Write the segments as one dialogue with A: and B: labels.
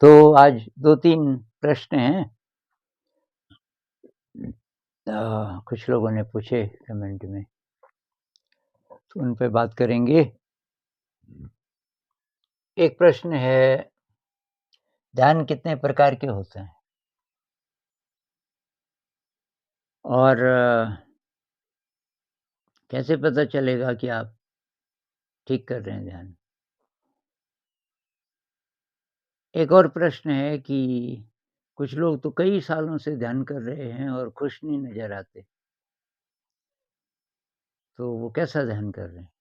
A: तो आज 2-3 प्रश्न हैं। कुछ लोगों ने पूछे कमेंट में, तो उन पे बात करेंगे। एक प्रश्न है, ध्यान कितने प्रकार के होते हैं? और कैसे पता चलेगा कि आप ठीक कर रहे हैं ध्यान? एक और प्रश्न है कि कुछ लोग तो कई सालों से ध्यान कर रहे हैं और खुश नहीं नज़र आते, तो वो कैसा ध्यान कर रहे हैं?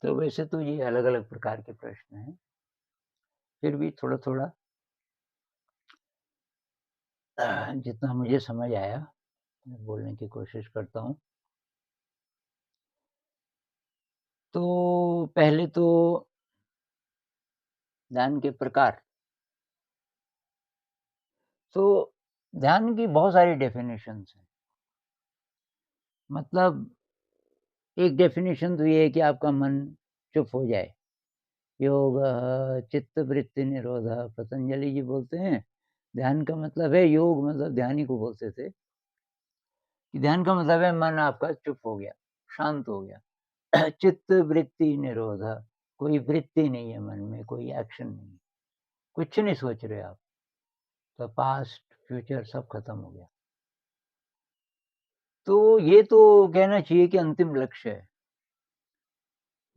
A: तो वैसे तो ये अलग-अलग प्रकार के प्रश्न हैं, फिर भी थोड़ा-थोड़ा जितना मुझे समझ आया, मैं बोलने की कोशिश करता हूँ। तो पहले तो ध्यान के प्रकार, तो ध्यान की बहुत सारी डेफ़िनेशंस हैं। मतलब एक डेफ़िनेशन तो ये है कि आपका मन चुप हो जाए। योगः चित्तवृत्ति निरोधः, पतंजलि जी बोलते हैं, ध्यान का मतलब है योग, मतलब ध्यान ही को बोलते थे, कि ध्यान का मतलब है मन आपका चुप हो गया, शांत हो गया। चित्तवृत्ति निरोधः, कोई वृत्ति नहीं है मन में, कोई एक्शन नहीं है, कुछ नहीं सोच रहे आप, तो पास्ट, फ्यूचर सब खत्म हो गया। तो ये तो कहना चाहिए कि अंतिम लक्ष्य है।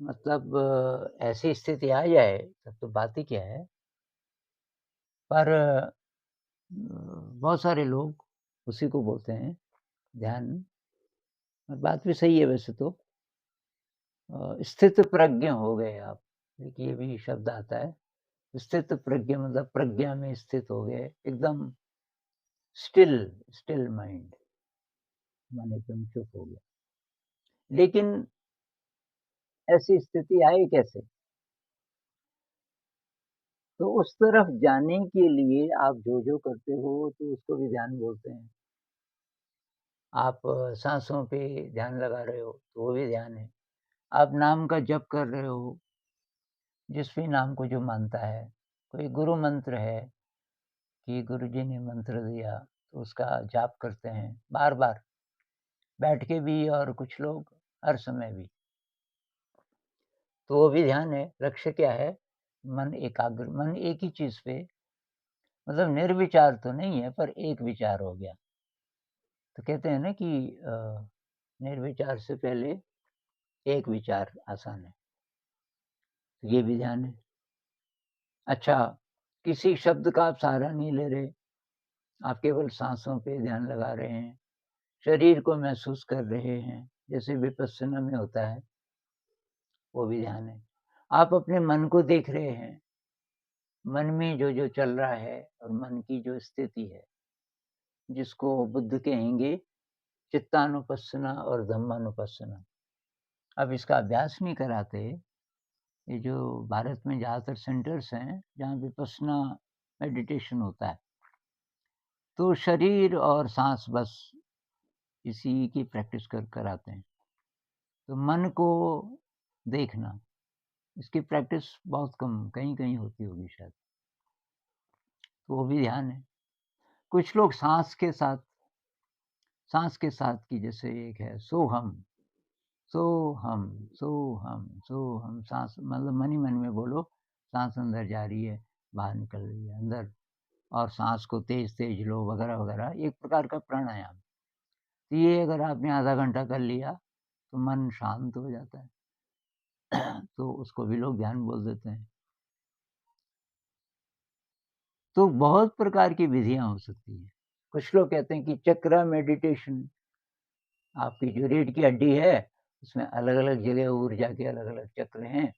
A: मतलब ऐसी स्थिति आ जाए तब तो बात ही क्या है। पर बहुत सारे लोग उसी को बोलते हैं ध्यान, और बात भी सही है वैसे तो। स्थित प्रज्ञ हो गए आप, एक ये भी शब्द आता है। स्थित प्रज्ञ मतलब प्रज्ञा में स्थित हो गए, एकदम स्टिल, स्टिल माइंड, मन एकदम चुप हो गया। लेकिन ऐसी स्थिति आए कैसे? तो उस तरफ जाने के लिए आप जो करते हो तो उसको भी ध्यान बोलते हैं। आप साँसों पे ध्यान लगा रहे हो तो वो भी ध्यान है। आप नाम का जप कर रहे हो, जिस भी नाम को जो मानता है। कोई गुरु मंत्र है कि गुरुजी ने मंत्र दिया तो उसका जाप करते हैं बार-बार, बैठ के भी और कुछ लोग हर समय भी। तो वो भी ध्यान है। लक्ष्य क्या है? मन एक ही चीज़ पे, मतलब निर्विचार तो नहीं है पर एक विचार हो गया। तो कहते हैं ना कि निर्विचार से पहले एक विचार आसान है, तो ये भी ध्यान है। अच्छा, किसी शब्द का आप सहारा नहीं ले रहे, आप केवल साँसों पे ध्यान लगा रहे हैं, शरीर को महसूस कर रहे हैं, जैसे विपस्सना में होता है, वो भी ध्यान है। आप अपने मन को देख रहे हैं, मन में जो चल रहा है और मन की जो स्थिति है, जिसको बुद्ध कहेंगे चित्तानुपස්සना और धम्मानुपස්සना। अब इसका अभ्यास नहीं कराते, ये जो भारत में ज़्यादातर सेंटर्स हैं, जहाँ विपस्सना मेडिटेशन होता है, तो शरीर और साँस बस इसी की प्रैक्टिस कर कराते हैं। तो मन को देखना, इसकी प्रैक्टिस बहुत कम कहीं-कहीं होती होगी शायद, तो वो भी ध्यान है। कुछ लोग साँस के साथ की, जैसे एक है सोहम, सोहम, सोहम, सोहम, साँस मतलब मन ही मन में बोलो, साँस अंदर जा रही है, बाहर निकल रही है, अंदर, और साँस को तेज़-तेज़ लो वगैरह-वगैरह, एक प्रकार का प्राणायाम। तो ये अगर आपने आधा घंटा कर लिया, तो मन शांत हो जाता है। तो उसको भी लोग ध्यान बोल देते हैं। तो बहुत प्रकार की विधियाँ हो सकती हैं। कुछ लोग कहते हैं कि चक्रा मेडिटेशन, आपकी जो रीढ़ की हड्डी है, उसमें अलग-अलग जगह ऊर्जा के अलग-अलग चक्र हैं,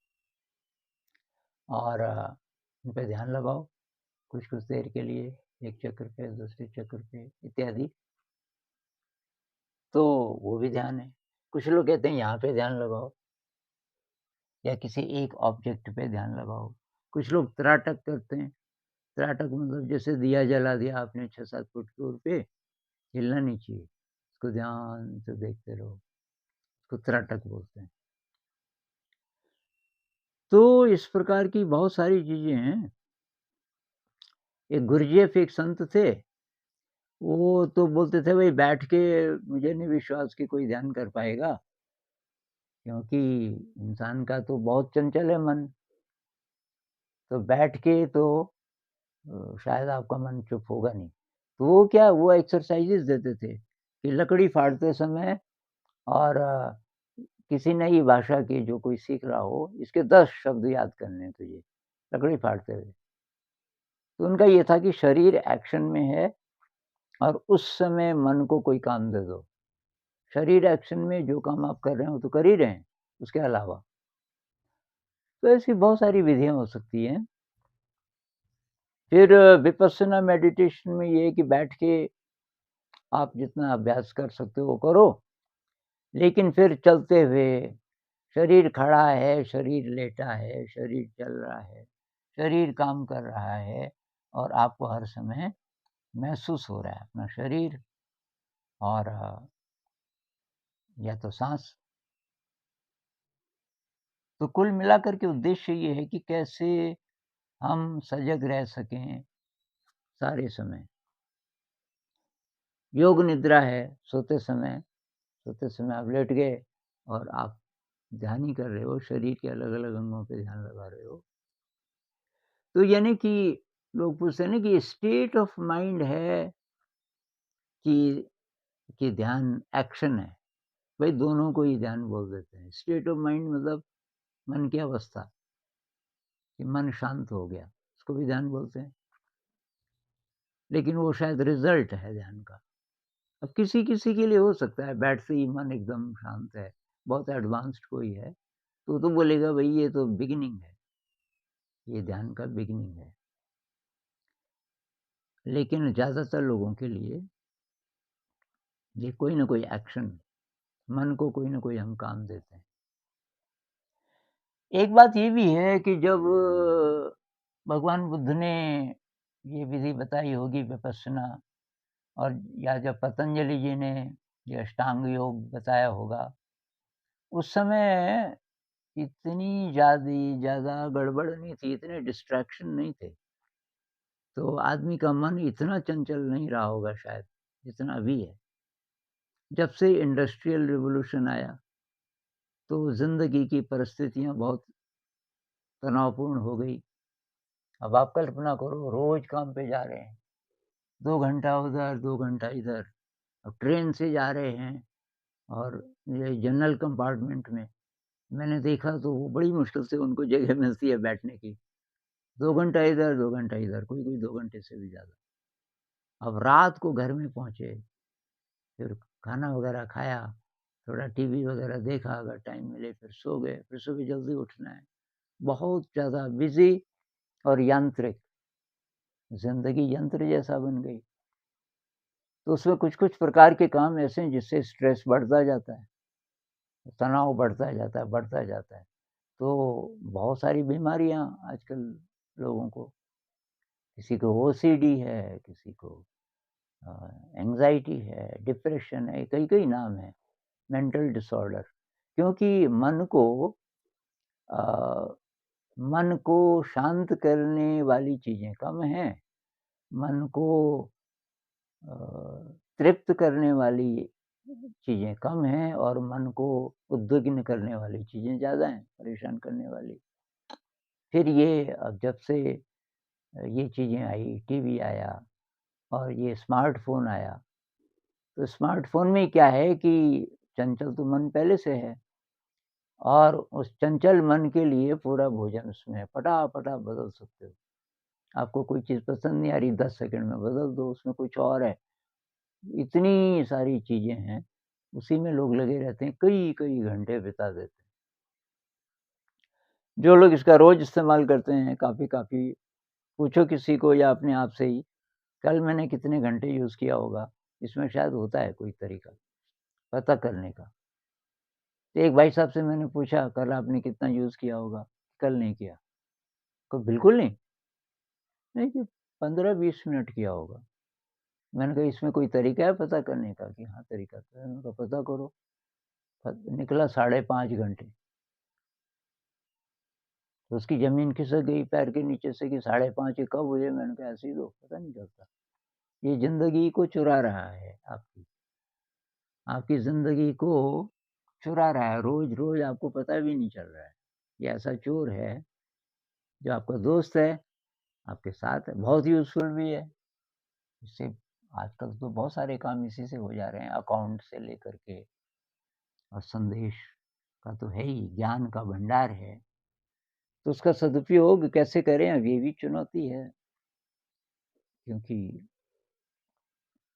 A: और उन पे ध्यान लगाओ कुछ-कुछ देर के लिए, एक चक्र पे, दूसरे चक्र पे इत्यादि। तो वो भी ध्यान है। कुछ लोग कहते हैं यहाँ पे ध्यान लगाओ, या किसी एक ऑब्जेक्ट पे ध्यान लगाओ। कुछ लोग त्राटक करते हैं। त्राटक मतलब जैसे दिया जला दिया आपने 6-7 फुट दूर पे, हिलना नहीं चाहिए। उसको ध्यान से देखते रहो, उसको त्राटक बोलते हैं। तो इस प्रकार की बहुत सारी चीज़ें हैं। एक गुरजेफ एक संत थे, वो तो बोलते थे भई बैठ के मुझे नहीं विश्वास कि कोई ध्यान कर पाएगा, क्योंकि इंसान का तो बहुत चंचल है मन, तो बैठ के तो शायद आपका मन चुप होगा नहीं। तो वो एक्सरसाइज़ेज़ देते थे कि लकड़ी फाड़ते समय और किसी नई भाषा की जो कोई सीख रहा हो, इसके 10 शब्द याद करने हैं तुझे, लकड़ी फाड़ते हुए। तो उनका ये था कि शरीर एक्शन में है और उस समय मन को कोई काम दे दो। शरीर एक्शन में जो काम आप कर रहे हैं, वो तो कर ही रहे हैं, उसके अलावा। तो ऐसी बहुत सारी विधियाँ हो सकती हैं। फिर विपस्सना मेडिटेशन में ये है कि बैठ के आप जितना अभ्यास कर सकते हो वो करो, लेकिन फिर चलते हुए शरीर खड़ा है, शरीर लेटा है, शरीर चल रहा है, शरीर काम कर रहा है और आपको हर समय महसूस हो रहा है अपना शरीर और या तो साँस। तो कुल मिलाकर के उद्देश्य ये है कि कैसे हम सजग रह सकें सारे समय। योग निद्रा है, सोते समय आप लेट गए और आप ध्यान ही कर रहे हो, शरीर के अलग-अलग अंगों पे ध्यान लगा रहे हो। तो यानी कि लोग पूछते हैं ना कि स्टेट ऑफ माइंड है कि ध्यान एक्शन है। भई दोनों को ही ध्यान बोल देते हैं। स्टेट ऑफ माइंड मतलब मन की अवस्था, कि मन शांत हो गया, उसको भी ध्यान बोलते हैं। लेकिन वो शायद रिज़ल्ट है ध्यान का। अब किसी-किसी के लिए हो सकता है बैठते ही मन एकदम शांत है, बहुत एडवांस्ड कोई है, तो बोलेगा भई ये तो बिगिनिंग है, ये ध्यान का बिगिनिंग है। लेकिन ज़्यादातर लोगों के लिए ये कोई न कोई एक्शन, मन को कोई न कोई हम काम देते हैं। एक बात ये भी है कि जब भगवान बुद्ध ने ये विधि बताई होगी विपस्सना और या जब पतंजलि जी ने ये अष्टांग योग बताया होगा, उस समय इतनी ज़्यादा गड़बड़ नहीं थी, इतने डिस्ट्रैक्शन नहीं थे। तो आदमी का मन इतना चंचल नहीं रहा होगा शायद, जितना अभी है। जब से इंडस्ट्रियल रिवॉल्यूशन आया, तो ज़िंदगी की परिस्थितियाँ बहुत तनावपूर्ण हो गई। अब आप कल्पना करो रोज़ काम पे जा रहे हैं, 2 घंटा उधर, 2 घंटा इधर। अब ट्रेन से जा रहे हैं और ये जनरल कंपार्टमेंट में, मैंने देखा तो वो बड़ी मुश्किल से उनको जगह मिलती है बैठने की। 2 घंटा इधर, 2 घंटा इधर, कोई-कोई 2 घंटे से भी ज़्यादा। अब रात को घर में पहुँचे, फिर खाना वगैरह खाया, थोड़ा टीवी वगैरह देखा अगर टाइम मिले, फिर सो गए, फिर सुबह जल्दी उठना है। बहुत ज़्यादा बिज़ी और यांत्रिक, ज़िंदगी यंत्र जैसा बन गई। तो उसमें कुछ-कुछ प्रकार के काम ऐसे हैं जिससे स्ट्रेस बढ़ता जाता है, तनाव बढ़ता जाता है। तो बहुत सारी बीमारियाँ आजकल लोगों को, किसी को ओसीडी है, किसी को अ, एंग्ज़ायटी है, डिप्रेशन है, कई-कई नाम हैं, मेंटल डिसऑर्डर। क्योंकि अ, मन को शांत करने वाली चीज़ें कम हैं, मन को अ, तृप्त करने वाली चीज़ें कम हैं और मन को उद्विग्न करने वाली चीज़ें ज़्यादा हैं, परेशान करने वाली। फिर ये अब जब से ये चीज़ें आई, टीवी आया और ये स्मार्टफ़ोन आया, तो स्मार्टफ़ोन में क्या है कि चंचल तो मन पहले से है और उस चंचल मन के लिए पूरा भोजन उसमें है, फटाफट आप बदल सकते हो। आपको कोई चीज़ पसंद नहीं आ रही, 10 सेकंड में बदल दो, उसमें कुछ और है। इतनी सारी चीज़ें हैं, उसी में लोग लगे रहते हैं, कई-कई घंटे बिता देते हैं। जो लोग इसका रोज़ इस्तेमाल करते हैं, काफ़ी-काफ़ी पूछो किसी को या अपने आप से ही, कल मैंने कितने घंटे यूज़ किया होगा, इसमें शायद होता है कोई तरीका, पता करने का। तो एक भाई साहब से मैंने पूछा, कल आपने कितना यूज़ किया होगा? कल नहीं किया। कहा बिल्कुल नहीं? नहीं कि 15-20 मिनट किया होगा। मैंने कहा इसमें कोई तरीका है पता करने का? कि हाँ, तरीका तो है। मैंने कहा पता करो। निकला 5.5 घंटे। तो उसकी ज़मीन खिसक गई पैर के नीचे से कि 5:30 ये कब हुए? मैंने कहा ऐसे ही तो, पता नहीं चलता। ये ज़िंदगी को चुरा रहा है आपकी। आपकी ज़िंदगी को चुरा रहा है, रोज़-रोज़ आपको पता भी नहीं चल रहा है। ये ऐसा चोर है, जो आपका दोस्त है, आपके साथ है, बहुत यूज़फुल भी है। इससे आजकल तो बहुत सारे काम इसी से हो जा रहे हैं, अकाउंट से लेकर के और संदेश का तो है ही, ज्ञान का भंडार है। तो उसका सदुपयोग कैसे करें, अब ये भी चुनौती है, क्योंकि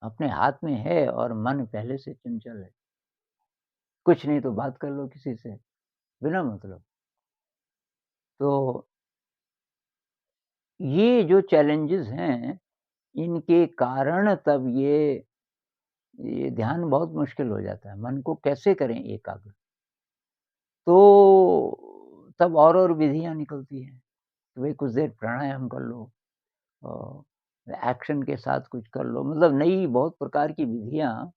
A: अपने हाथ में है और मन पहले से चंचल है। कुछ नहीं तो बात कर लो किसी से, बिना मतलब। तो ये जो चैलेंजेज़ हैं, इनके कारण तब ये ध्यान बहुत मुश्किल हो जाता है, मन को कैसे करें एकाग्र? तो तब और विधियाँ निकलती हैं, तो भई कुछ देर प्राणायाम कर लो एक्शन के साथ कुछ कर लो, मतलब नई बहुत प्रकार की विधियाँ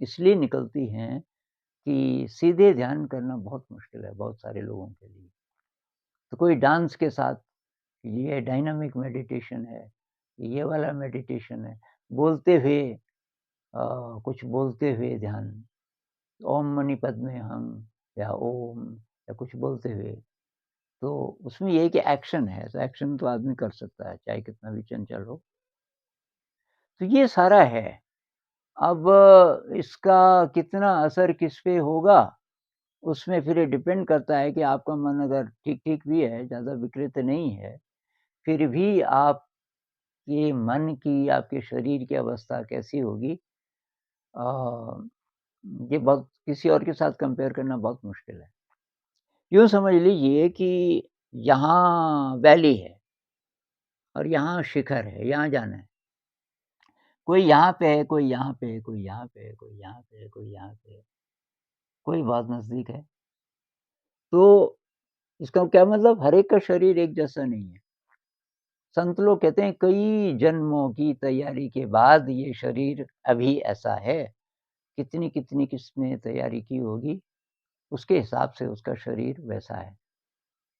A: इसलिए निकलती हैं कि सीधे ध्यान करना बहुत मुश्किल है बहुत सारे लोगों के लिए। तो कोई डांस के साथ, ये डायनामिक मेडिटेशन है, ये वाला मेडिटेशन है, बोलते हुए कुछ बोलते हुए ध्यान, ओम मणि पद्मे हं या ओम या कुछ बोलते हुए, तो उसमें ये है कि एक्शन है, तो एक्शन तो आदमी कर सकता है, चाहे कितना भी चंचल हो। तो ये सारा है। अब इसका कितना असर किस पे होगा, उसमें फिर ये डिपेंड करता है कि आपका मन अगर ठीक-ठीक भी है, ज़्यादा विकृत नहीं है, फिर भी आपके मन की, आपके शरीर की अवस्था कैसी होगी अ, ये बहुत किसी और के साथ कंपेयर करना बहुत मुश्किल है। यूँ समझ लीजिए कि यहाँ वैली है और यहाँ शिखर है, यहाँ जाना है। कोई यहाँ पे है, कोई यहाँ पे है, कोई यहाँ पे है, कोई यहाँ पे है, कोई यहाँ पे है, कोई बहुत नज़दीक है। तो इसका क्या मतलब, हर एक का शरीर एक जैसा नहीं है। संत लोग कहते हैं कई जन्मों की तैयारी के बाद ये शरीर अभी ऐसा है, कितनी-कितनी किसने तैयारी की होगी, उसके हिसाब से उसका शरीर वैसा है।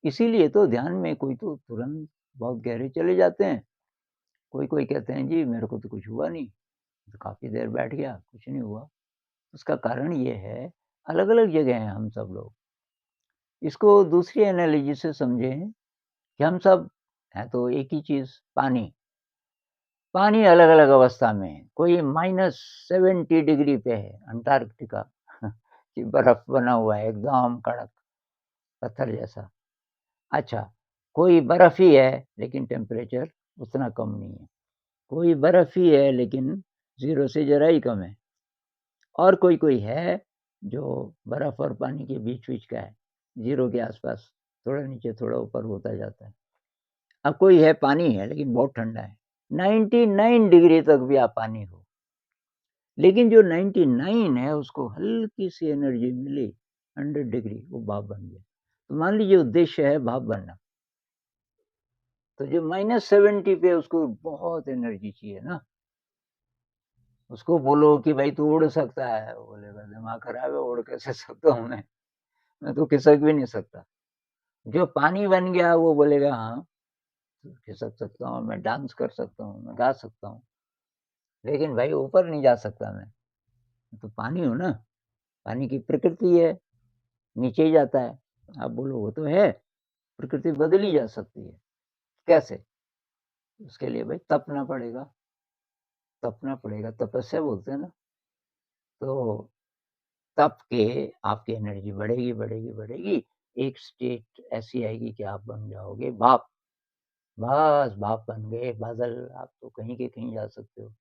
A: इसीलिए तो ध्यान में कोई तो तुरंत बहुत गहरे चले जाते हैं, कोई-कोई कहते हैं जी मेरे को तो कुछ हुआ नहीं, तो काफ़ी देर बैठ गया, कुछ नहीं हुआ। उसका कारण ये है, अलग-अलग जगह हैं हम सब लोग। इसको दूसरी एनालॉजी से समझें कि हम सब हैं तो एक ही चीज़, पानी। पानी अलग-अलग अवस्था में है, कोई -70 डिग्री पे है, अंटार्कटिका कि बर्फ बना हुआ है एकदम कड़क, पत्थर जैसा। अच्छा, कोई बर्फ ही है लेकिन टेम्परेचर उतना कम नहीं है। कोई बर्फ ही है लेकिन 0 से ज़रा ही कम है। और कोई-कोई है जो बर्फ और पानी के बीच-बीच का है, 0 के आस-पास, थोड़ा नीचे थोड़ा ऊपर होता जाता है। अब कोई है पानी है लेकिन बहुत ठंडा है, 99 डिग्री तक भी आप पानी हो। लेकिन जो 99 है उसको हल्की-सी एनर्जी मिली 100 डिग्री, वो भाप बन गया। तो मान लीजिए उद्देश्य है भाप बनना, तो जो -70 पे उसको बहुत एनर्जी चाहिए ना, उसको बोलो कि भाई तू उड़ सकता है, वो बोलेगा दिमाग खराब है, उड़ कैसे सकता हूँ मैं तो खिसक भी नहीं सकता। जो पानी बन गया वो बोलेगा हाँ, खिसक सकता हूँ, मैं डांस कर सकता हूँ, मैं गा सकता हूँ, लेकिन भाई ऊपर नहीं जा सकता मैं तो पानी हूँ ना, पानी की प्रकृति है, नीचे ही जाता है। आप बोलो वो तो है, प्रकृति बदली जा सकती है, कैसे? उसके लिए भाई तपना पड़ेगा, तपस्या बोलते हैं ना, तो तप के आपकी एनर्जी बढ़ेगी, बढ़ेगी, बढ़ेगी, एक स्टेट ऐसी आएगी कि आप बन जाओगे भाप, बस भाप बन गए, बादल, आप तो कहीं के कहीं जा सकते हो।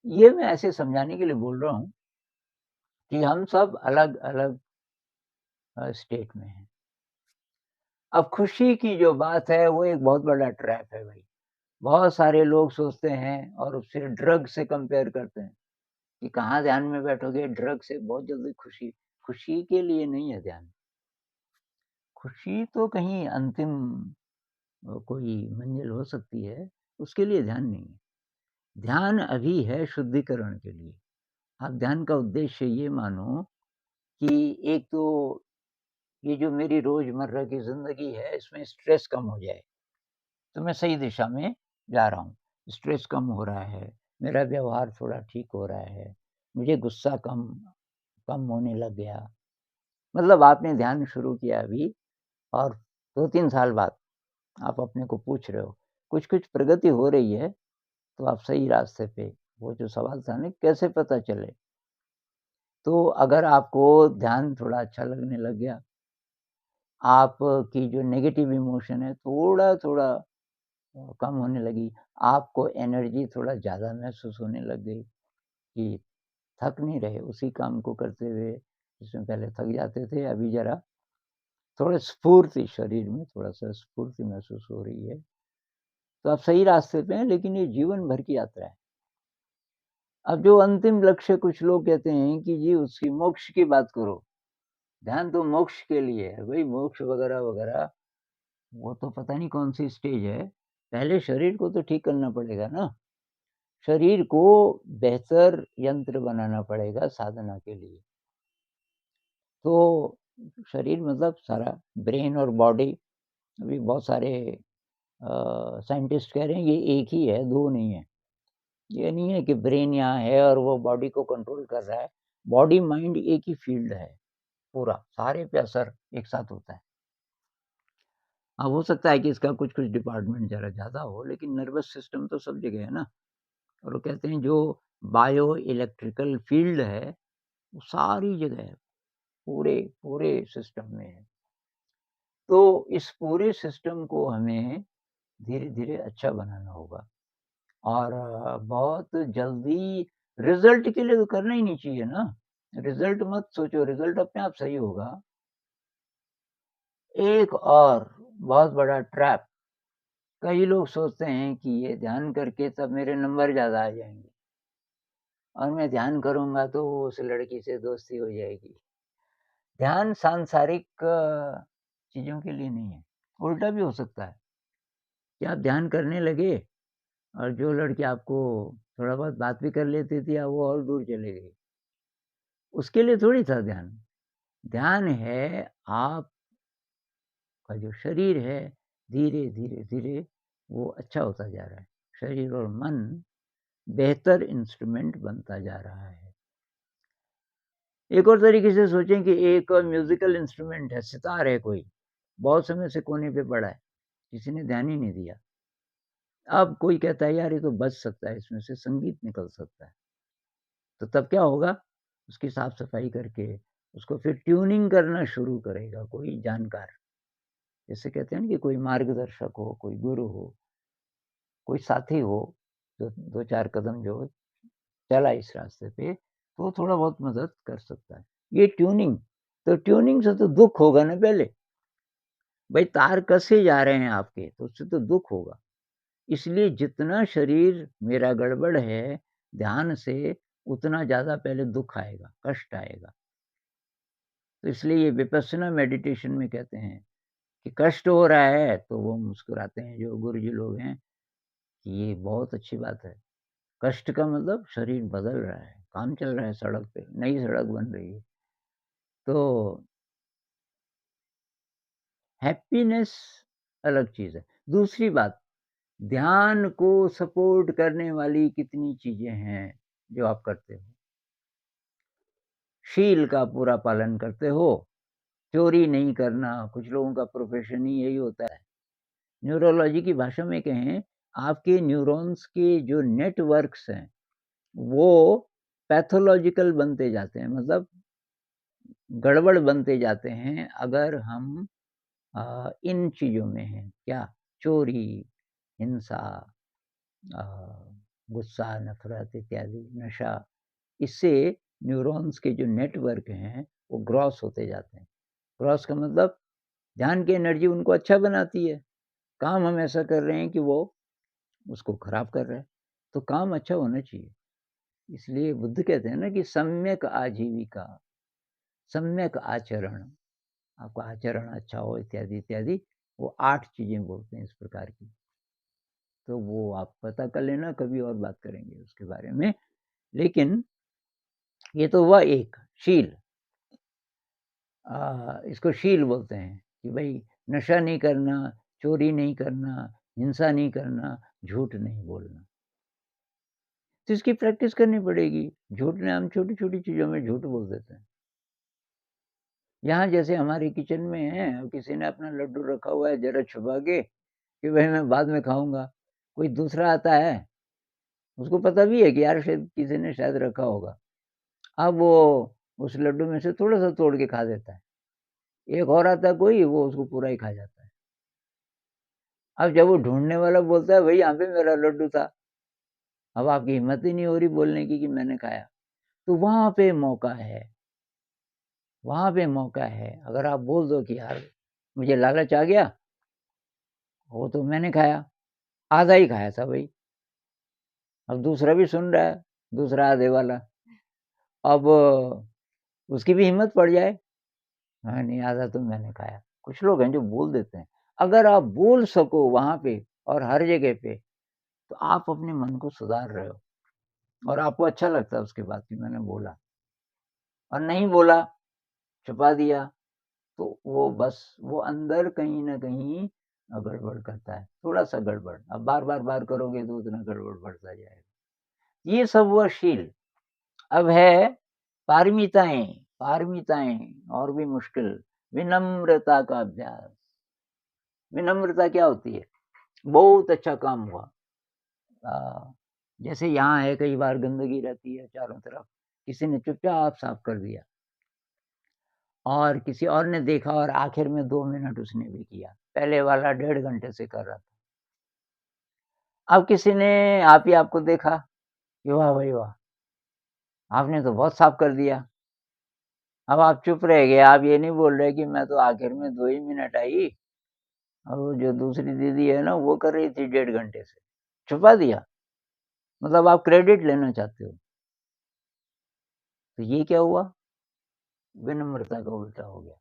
A: ये मैं ऐसे समझाने के लिए बोल रहा हूँ कि हम सब अलग-अलग स्टेट में हैं। अब खुशी की जो बात है वो एक बहुत बड़ा ट्रैप है भाई। बहुत सारे लोग सोचते हैं और उससे ड्रग से कंपेयर करते हैं कि कहाँ ध्यान में बैठोगे, ड्रग से बहुत जल्दी खुशी, खुशी के लिए नहीं है ध्यान। खुशी तो कहीं अंतिम कोई मंज़िल हो सकती है, उसके लिए ध्यान नहीं है। ध्यान अभी है शुद्धिकरण के लिए। आप ध्यान का उद्देश्य ये मानो कि एक तो ये जो मेरी रोज़मर्रा की ज़िंदगी है, इसमें स्ट्रेस कम हो जाए, तो मैं सही दिशा में जा रहा हूँ। स्ट्रेस कम हो रहा है, मेरा व्यवहार थोड़ा ठीक हो रहा है, मुझे गुस्सा कम कम होने लग गया। मतलब आपने ध्यान शुरू किया अभी और 2-3 साल बाद आप अपने को पूछ रहे हो, कुछ-कुछ प्रगति हो रही है, तो आप सही रास्ते पे। वो जो सवाल था ना कैसे पता चले? तो अगर आपको ध्यान थोड़ा अच्छा लगने लग गया, आपकी जो नेगेटिव इमोशन है थोड़ा-थोड़ा कम होने लगी, आपको एनर्जी थोड़ा ज़्यादा महसूस होने लग गई कि थक नहीं रहे उसी काम को करते हुए, जिसमें पहले थक जाते थे, अभी ज़रा थोड़ा स्फूर्ति शरीर में थोड़ा-सा स्फूर्ति महसूस हो रही है। तो आप सही रास्ते पे हैं, लेकिन ये जीवन भर की यात्रा है। अब जो अंतिम लक्ष्य कुछ लोग कहते हैं कि जी उसकी मोक्ष की बात करो, ध्यान तो मोक्ष के लिए है, भई मोक्ष वगैरह-वगैरह वो तो पता नहीं कौन-सी स्टेज है। पहले शरीर को तो ठीक करना पड़ेगा ना, शरीर को बेहतर यंत्र बनाना पड़ेगा साधना के लिए। तो शरीर मतलब सारा ब्रेन और बॉडी अभी बहुत सारे साइंटिस्ट कह रहे हैं ये एक ही है, 2 नहीं है। ये नहीं है कि ब्रेन यहाँ है और वो बॉडी को कंट्रोल कर रहा है। बॉडी माइंड एक ही फ़ील्ड है पूरा, सारे पे असर एक साथ होता है। हाँ, हो सकता है कि इसका कुछ-कुछ डिपार्टमेंट ज़रा ज़्यादा हो, लेकिन नर्वस सिस्टम तो सब जगह है ना। और वो कहते हैं जो बायो इलेक्ट्रिकल फ़ील्ड है, वो सारी जगह है, पूरे पूरे सिस्टम में है। तो इस पूरे सिस्टम को हमें धीरे-धीरे अच्छा बनाना होगा और बहुत जल्दी रिज़ल्ट के लिए तो करना ही नहीं चाहिए ना। रिज़ल्ट मत सोचो, रिज़ल्ट अपने आप सही होगा। एक और बहुत बड़ा ट्रैप, कई लोग सोचते हैं कि ये ध्यान करके तब मेरे नंबर ज़्यादा आ जाएँगे और मैं ध्यान करूँगा तो उस लड़की से दोस्ती हो जाएगी। ध्यान सांसारिक चीज़ों के लिए नहीं है, उल्टा भी हो सकता है कि आप ध्यान करने लगे और जो लड़की आपको थोड़ा बहुत बात भी कर लेती थी, अब वो और दूर चले गई। उसके लिए थोड़ी था ध्यान। ध्यान है आपका जो शरीर है, धीरे, धीरे, धीरे वो अच्छा होता जा रहा है। शरीर और मन बेहतर इंस्ट्रूमेंट बनता जा रहा है। एक और तरीके से सोचें कि एक म्यूज़िकल इंस्ट्रूमेंट है, सितार है कोई, बहुत समय से कोने पे पड़ा है, किसी ने ध्यान ही नहीं दिया। अब कोई कहता है यार ये तो बज सकता है, इसमें से संगीत निकल सकता है। तो तब क्या होगा? उसकी साफ-सफाई करके, उसको फिर ट्यूनिंग करना शुरू करेगा कोई जानकार। जैसे कहते हैं ना कि कोई मार्गदर्शक हो, कोई गुरु हो, कोई साथी हो, जो 2-4 कदम जो चला इस रास्ते पे, तो थोड़ा बहुत मदद कर सकता है। ये ट्यूनिंग, तो ट्यूनिंग से तो दुःख होगा ना पहले। भई तार कसे जा रहे हैं आपके, तो उससे तो दुःख होगा। इसलिए जितना शरीर मेरा गड़बड़ है, ध्यान से उतना ज़्यादा पहले दुःख आएगा, कष्ट आएगा। तो इसलिए ये विपस्सना मेडिटेशन में कहते हैं कि कष्ट हो रहा है, तो वो मुस्कुराते हैं जो गुरुजी लोग हैं, कि ये बहुत अच्छी बात है। कष्ट का मतलब शरीर बदल रहा है, काम चल रहा है सड़क पे, नई सड़क बन रही है। तो हैप्पीनेस अलग चीज़ है। दूसरी बात, ध्यान को सपोर्ट करने वाली कितनी चीज़ें हैं, जो आप करते हो। शील का पूरा पालन करते हो, चोरी नहीं करना, कुछ लोगों का प्रोफ़ेशन ही यही होता है। न्यूरोलॉजी की भाषा में कहें, आपके न्यूरॉन्स के जो नेटवर्क्स हैं, वो पैथोलॉजिकल बनते जाते हैं, मतलब गड़बड़ बनते जाते हैं अगर हम इन चीज़ों में हैं। क्या? चोरी, हिंसा, अ, गुस्सा, नफ़रत इत्यादि, नशा, इससे न्यूरॉन्स के जो नेटवर्क हैं, वो ग्रॉस होते जाते हैं। ग्रॉस का मतलब ध्यान की एनर्जी उनको अच्छा बनाती है। काम हम ऐसा कर रहे हैं कि वो उसको खराब कर रहा है, तो काम अच्छा होना चाहिए। इसलिए बुद्ध कहते हैं ना कि सम्यक आजीविका, सम्यक आचरण, आपका आचरण अच्छा हो इत्यादि, इत्यादि, वो 8 चीज़ें बोलते हैं इस प्रकार की। तो वो आप पता कर लेना, कभी और बात करेंगे उसके बारे में। लेकिन ये तो हुआ एक, शील। इसको शील बोलते हैं कि भाई नशा नहीं करना, चोरी नहीं करना, हिंसा नहीं करना, झूठ नहीं बोलना। तो इसकी प्रैक्टिस करनी पड़ेगी। झूठ में हम छोटी-छोटी चीज़ों में झूठ बोल देते हैं। यहाँ जैसे हमारे किचन में है, किसी ने अपना लड्डू रखा हुआ है ज़रा छुपा के कि भाई मैं बाद में खाऊँगा। कोई दूसरा आता है, उसको पता भी है कि यार शायद किसी ने शायद रखा होगा। अब वो उस लड्डू में से थोड़ा-सा तोड़ के खा देता है। एक और आता है कोई, वो उसको पूरा ही खा जाता है। अब जब वो ढूँढने वाला बोलता है, भई यहाँ पे मेरा लड्डू था। अब आपकी हिम्मत ही नहीं हो रही बोलने की कि मैंने खाया। तो वहाँ पे मौका है, वहाँ पे मौका है। अगर आप बोल दो कि यार मुझे लालच आ गया, वो तो मैंने खाया, आधा ही खाया था भई। अब दूसरा भी सुन रहा है, दूसरा आधे वाला। अब उसकी भी हिम्मत पड़ जाए, हाँ, नहीं आधा तो मैंने खाया। कुछ लोग हैं जो बोल देते हैं। अगर आप बोल सको वहाँ पे और हर जगह पे, तो आप अपने मन को सुधार रहे हो और आपको अच्छा लगता है उसके बाद कि मैंने बोला। और नहीं बोला, छुपा दिया, तो वो बस वो अंदर कहीं न कहीं गड़बड़ करता है, थोड़ा-सा गड़बड़। अब बार-बार करोगे तो उतना गड़बड़ बढ़ता जाएगा। ये सब हुआ शील। अब है पारमिताएँ, पारमिताएँ और भी मुश्किल, विनम्रता का अभ्यास। विनम्रता क्या होती है? बहुत अच्छा काम हुआ। जैसे यहाँ है कई बार गंदगी रहती है चारों तरफ, किसी ने चुपचाप साफ कर दिया और किसी और ने देखा और आखिर में 2 मिनट उसने भी किया। पहले वाला 1.5 घंटे से कर रहा था। अब किसी ने आप ही आपको देखा कि वाह भाई वाह! आपने तो बहुत साफ कर दिया। अब आप चुप रह गए, आप ये नहीं बोल रहे कि मैं तो आखिर में 2 ही मिनट आई और वो जो दूसरी दीदी है ना वो कर रही थी 1.5 घंटे से। छुपा दिया, मतलब आप क्रेडिट लेना चाहते हो। तो ये क्या हुआ? विनम्रता का उल्टा हो गया।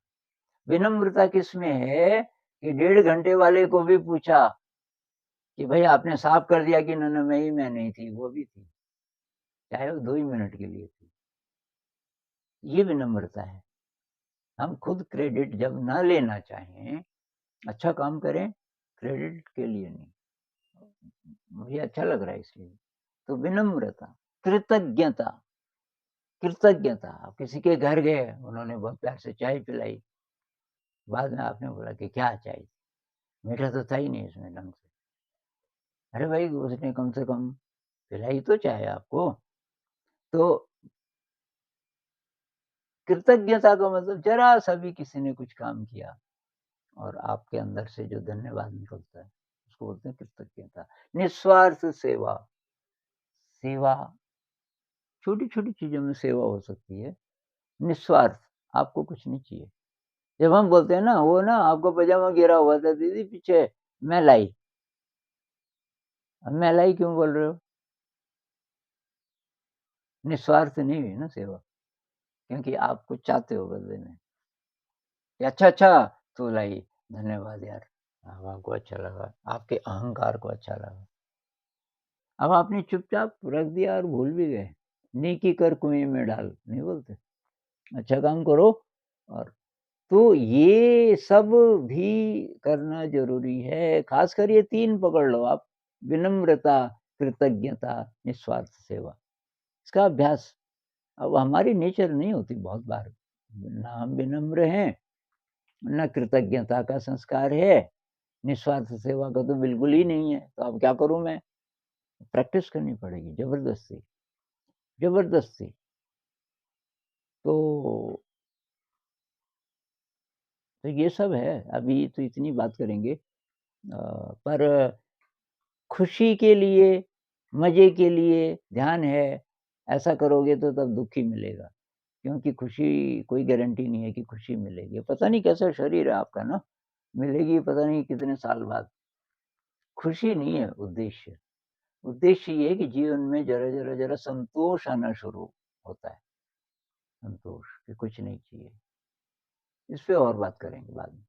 A: विनम्रता किसमें है कि 1.5 घंटे वाले को भी पूछा कि भई आपने साफ कर दिया कि मैं नहीं थी, वो भी थी। चाहे वो 2 ही मिनट के लिए थी। ये विनम्रता है। हम खुद क्रेडिट जब ना लेना चाहें, अच्छा काम करें, क्रेडिट के लिए नहीं। मुझे अच्छा लग रहा है इसलिए। तो विनम्रता, कृतज्ञता, कृतज्ञता। आप किसी के घर गए, उन्होंने बहुत प्यार से चाय पिलाई, बाद में आपने बोला कि क्या चाय? मीठा तो था ही नहीं इसमें ढंग से। अरे भाई उसने कम से कम पिलाई तो चाय आपको। तो कृतज्ञता का मतलब ज़रा-सा भी किसी ने कुछ काम किया और आपके अंदर से जो धन्यवाद निकलता है, उसको बोलते हैं कृतज्ञता। निस्वार्थ सेवा, सेवा छोटी-छोटी चीज़ों में सेवा हो सकती है। निस्वार्थ, आपको कुछ नहीं चाहिए। जब हम बोलते हैं ना, वो ना आपका पजामा गिरा हुआ था दीदी पीछे, मैं लाई। अब मैं लाई क्यों बोल रहे हो? निस्वार्थ नहीं हुई ना सेवा, क्योंकि आप कुछ चाहते हो बदले में। कि अच्छा, तू लाई, धन्यवाद यार। अब आपको अच्छा लगा, आपके अहंकार को अच्छा लगा। अब आपने चुपचाप रख दिया और भूल भी गए। नेकी कर कुएँ में डाल, नहीं बोलते? अच्छा काम करो और तो ये सब भी करना ज़रूरी है, ख़ासकर ये 3 पकड़ लो आप, विनम्रता, कृतज्ञता, निस्वार्थ सेवा। इसका अभ्यास अब हमारी नेचर नहीं होती बहुत बार, ना हम विनम्र हैं, ना कृतज्ञता का संस्कार है, निस्वार्थ सेवा का तो बिल्कुल ही नहीं है, तो अब क्या करूँ मैं? प्रैक्टिस करनी पड़ेगी ज़बरदस्ती, ज़बरदस्ती। तो तो ये सब है, अभी तो इतनी बात करेंगे पर खुशी के लिए, मज़े के लिए ध्यान है, ऐसा करोगे तो तब दुःख ही मिलेगा। क्योंकि खुशी कोई गारंटी नहीं है कि खुशी मिलेगी। पता नहीं कैसा शरीर है आपका ना, मिलेगी पता नहीं कितने साल बाद। खुशी नहीं है उद्देश्य। उद्देश्य ये है कि जीवन में ज़रा संतोष आना शुरू होता है। संतोष कि कुछ नहीं चाहिए। इस पे और बात करेंगे बाद में।